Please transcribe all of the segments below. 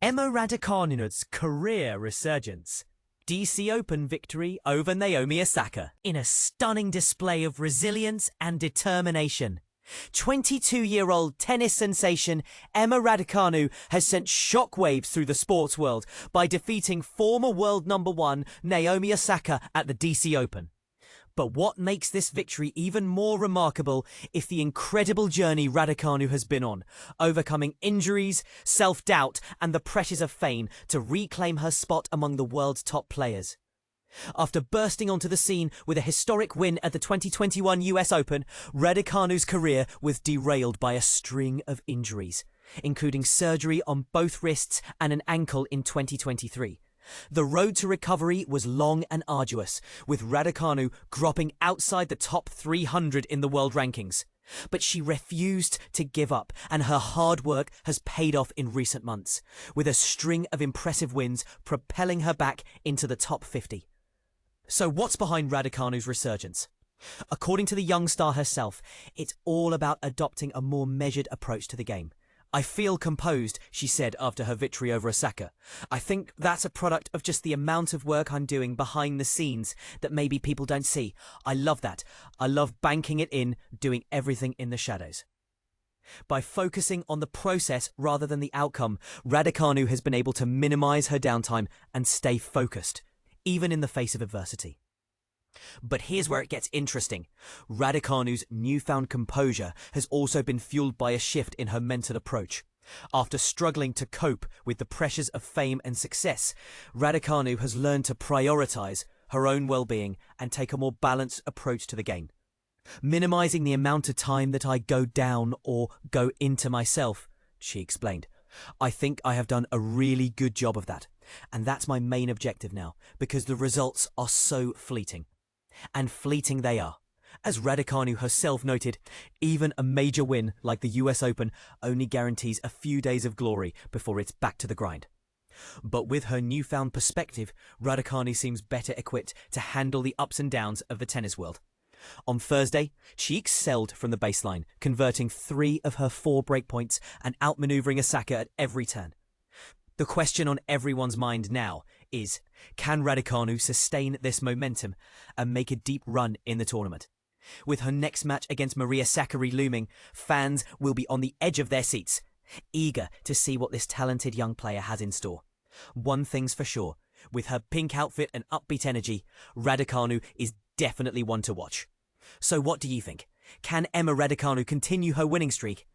Emma Raducanu's career resurgence. DC Open victory over Naomi Osaka in a stunning display of resilience and determination. 22-year-old tennis sensation Emma Raducanu has sent shockwaves through the sports world by defeating former world number one Naomi Osaka at the DC Open. But what makes this victory even more remarkable is the incredible journey Raducanu has been on, overcoming injuries, self-doubt, and the pressures of fame to reclaim her spot among the world's top players. After bursting onto the scene with a historic win at the 2021 US Open, Raducanu's career was derailed by a string of injuries, including surgery on both wrists and an ankle in 2023. The road to recovery was long and arduous, with Raducanu dropping outside the top 300 in the world rankings. But she refused to give up, and her hard work has paid off in recent months, with a string of impressive wins propelling her back into the top 50. So what's behind Raducanu's resurgence? According to the young star herself, it's all about adopting a more measured approach to the game. "I feel composed," she said after her victory over Osaka. "I think that's a product of just the amount of work I'm doing behind the scenes that maybe people don't see. I love that. I love banking it in, doing everything in the shadows." By focusing on the process rather than the outcome, Raducanu has been able to minimize her downtime and stay focused, even in the face of adversity. But here's where it gets interesting. Raducanu's newfound composure has also been fueled by a shift in her mental approach. After struggling to cope with the pressures of fame and success, Raducanu has learned to prioritize her own well-being and take a more balanced approach to the game. "Minimizing the amount of time that I go down or go into myself," she explained. "I think I have done a really good job of that. And that's my main objective now, because the results are so fleeting." And fleeting they are. As Raducanu herself noted, even a major win like the US Open only guarantees a few days of glory before it's back to the grind. But with her newfound perspective, Raducanu seems better equipped to handle the ups and downs of the tennis world. On Thursday, she excelled from the baseline, converting 3 of her 4 breakpoints and outmaneuvering Osaka at every turn. The question on everyone's mind now is, can Raducanu sustain this momentum and make a deep run in the tournament? With her next match against Maria Sakkari looming, fans will be on the edge of their seats, eager to see what this talented young player has in store. One thing's for sure, with her pink outfit and upbeat energy, Raducanu is definitely one to watch. So what do you think? Can Emma Raducanu continue her winning streak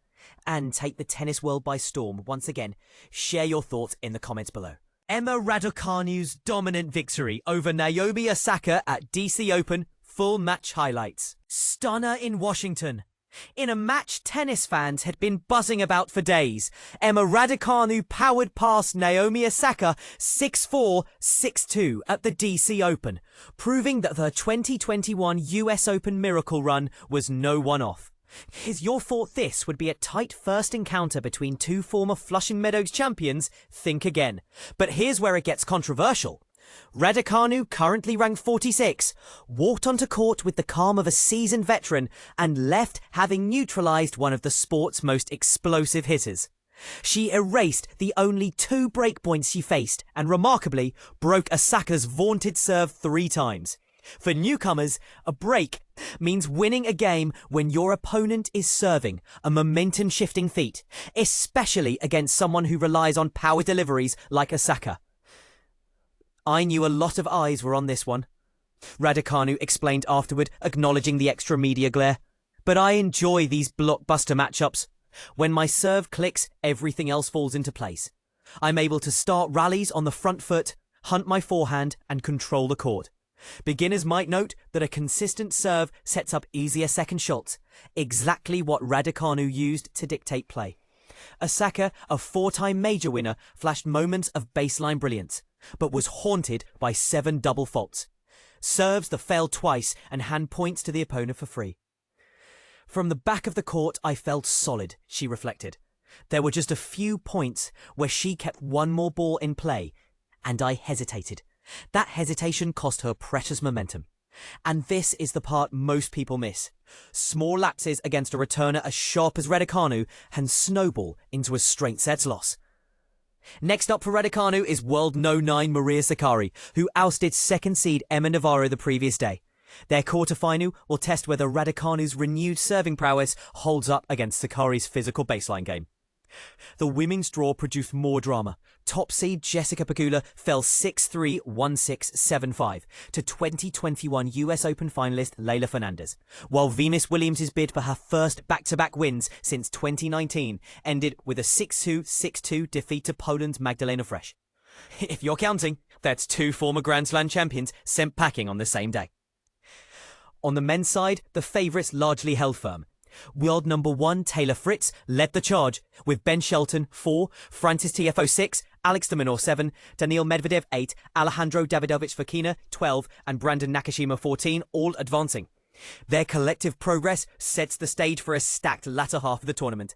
and take the tennis world by storm once again? Share your thoughts in the comments below. Emma Raducanu's dominant victory over Naomi Osaka at DC Open, full match highlights. Stunner in Washington. In a match tennis fans had been buzzing about for days, Emma Raducanu powered past Naomi Osaka 6-4, 6-2 at the DC Open, proving that the 2021 US Open miracle run was no one-off. Is your thought this would be a tight first encounter between two former Flushing Meadows champions? Think again. But here's where it gets controversial. Raducanu, currently ranked 46, walked onto court with the calm of a seasoned veteran and left having neutralized one of the sport's most explosive hitters. She erased the only 2 breakpoints she faced and, remarkably, broke Osaka's vaunted serve 3 times. For newcomers, a break means winning a game when your opponent is serving, a momentum-shifting feat, especially against someone who relies on power deliveries like Osaka. "I knew a lot of eyes were on this one," Raducanu explained afterward, acknowledging the extra media glare. "But I enjoy these blockbuster matchups. When my serve clicks, everything else falls into place. I'm able to start rallies on the front foot, hunt my forehand, and control the court. Beginners might note that a consistent serve sets up easier second shots, exactly what Raducanu used to dictate play." Osaka, a 4-time major winner, flashed moments of baseline brilliance, but was haunted by 7 double faults. Serves that failed twice and hand points to the opponent for free. "From the back of the court, I felt solid," she reflected. "There were just a few points where she kept one more ball in play, and I hesitated. That hesitation cost her precious momentum. And this is the part most people miss. Small lapses against a returner as sharp as Raducanu can snowball into a straight sets loss." Next up for Raducanu is world No. 9 Maria Sakkari, who ousted second seed Emma Navarro the previous day. Their quarterfinal will test whether Raducanu's renewed serving prowess holds up against Sakkari's physical baseline game. The women's draw produced more drama. Top seed Jessica Pegula fell 6-3, 1-6, 7-5 to 2021 US Open finalist Leylah Fernandez, while Venus Williams' bid for her first back-to-back wins since 2019 ended with a 6-2, 6-2 defeat to Poland's Magdalena Fresh. If you're counting, that's 2 former Grand Slam champions sent packing on the same day. On the men's side, the favourites largely held firm. World number 1 Taylor Fritz led the charge, with Ben Shelton 4, Francis Tiafoe 6, Alex de Minaur 7, Daniil Medvedev 8, Alejandro Davidovich Fokina 12, and Brandon Nakashima 14, all advancing. Their collective progress sets the stage for a stacked latter half of the tournament.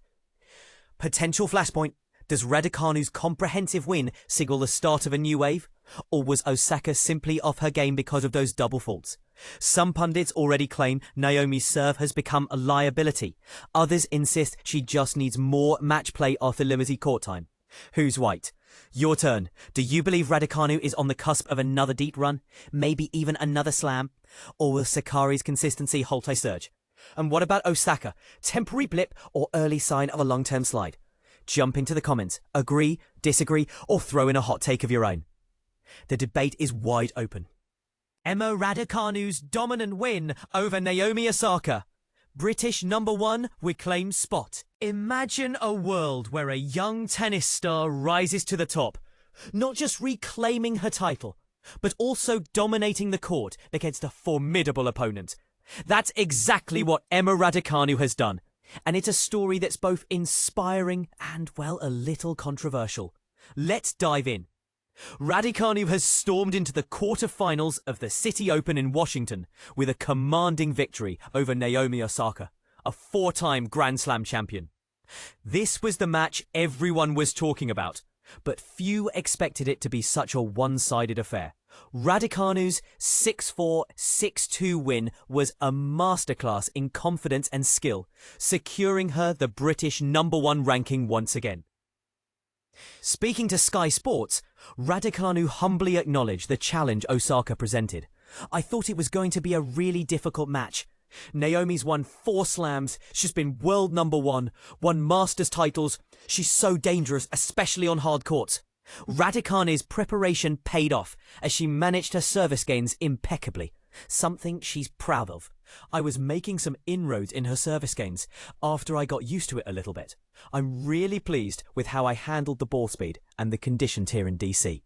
Potential flashpoint: does Raducanu's comprehensive win signal the start of a new wave? Or was Osaka simply off her game because of those double faults? Some pundits already claim Naomi's serve has become a liability. Others insist she just needs more match play after limited court time. Who's right? Your turn. Do you believe Raducanu is on the cusp of another deep run? Maybe even another slam? Or will Sakkari's consistency halt a surge? And what about Osaka? Temporary blip or early sign of a long-term slide? Jump into the comments. Agree, disagree, or throw in a hot take of your own. The debate is wide open. Emma Raducanu's dominant win over Naomi Osaka. British number 1 reclaims spot. Imagine a world where a young tennis star rises to the top, not just reclaiming her title, but also dominating the court against a formidable opponent. That's exactly what Emma Raducanu has done. And it's a story that's both inspiring and, well, a little controversial. Let's dive in. Raducanu has stormed into the quarterfinals of the City Open in Washington with a commanding victory over Naomi Osaka, a 4-time Grand Slam champion. This was the match everyone was talking about, but few expected it to be such a one-sided affair. Raducanu's 6-4, 6-2 win was a masterclass in confidence and skill, securing her the British number 1 ranking once again. Speaking to Sky Sports, Raducanu humbly acknowledged the challenge Osaka presented. "I thought it was going to be a really difficult match. Naomi's won 4 slams, she's been world number 1, won Masters titles, she's so dangerous, especially on hard courts." Raducanu's preparation paid off as she managed her service gains impeccably, something she's proud of. "I was making some inroads in her service gains after I got used to it a little bit. I'm really pleased with how I handled the ball speed and the conditions here in DC."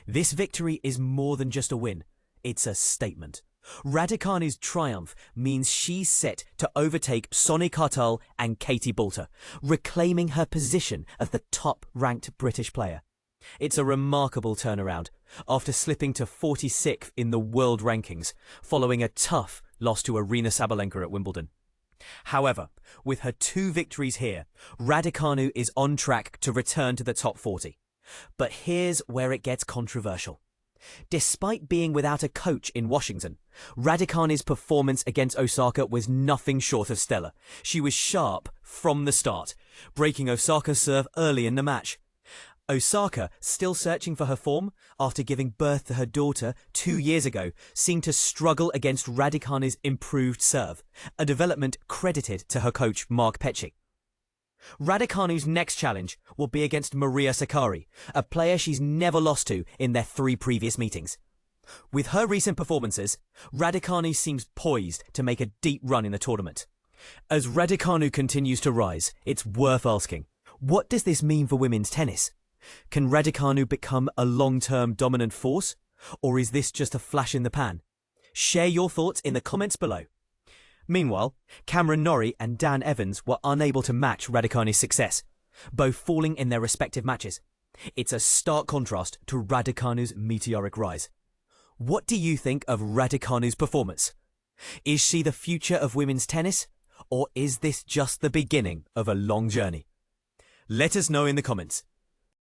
This victory is more than just a win, it's a statement. Raducanu's triumph means she's set to overtake Sonny Cartel and Katie Boulter, reclaiming her position as the top-ranked British player. It's a remarkable turnaround after slipping to 46th in the world rankings following a tough loss to Aryna Sabalenka at Wimbledon. However, with her 2 victories here, Raducanu is on track to return to the top 40. But here's where it gets controversial. Despite being without a coach in Washington, Raducanu's performance against Osaka was nothing short of stellar. She was sharp from the start, breaking Osaka's serve early in the match. Osaka, still searching for her form after giving birth to her daughter 2 years ago, seemed to struggle against Raducanu's improved serve, a development credited to her coach Mark Petching. Raducanu's next challenge will be against Maria Sakkari, a player she's never lost to in their 3 previous meetings. With her recent performances, Raducanu seems poised to make a deep run in the tournament. As Raducanu continues to rise, it's worth asking, what does this mean for women's tennis? Can Raducanu become a long-term dominant force? Or is this just a flash in the pan? Share your thoughts in the comments below. Meanwhile, Cameron Norrie and Dan Evans were unable to match Raducanu's success, both falling in their respective matches. It's a stark contrast to Raducanu's meteoric rise. What do you think of Raducanu's performance? Is she the future of women's tennis? Or is this just the beginning of a long journey? Let us know in the comments.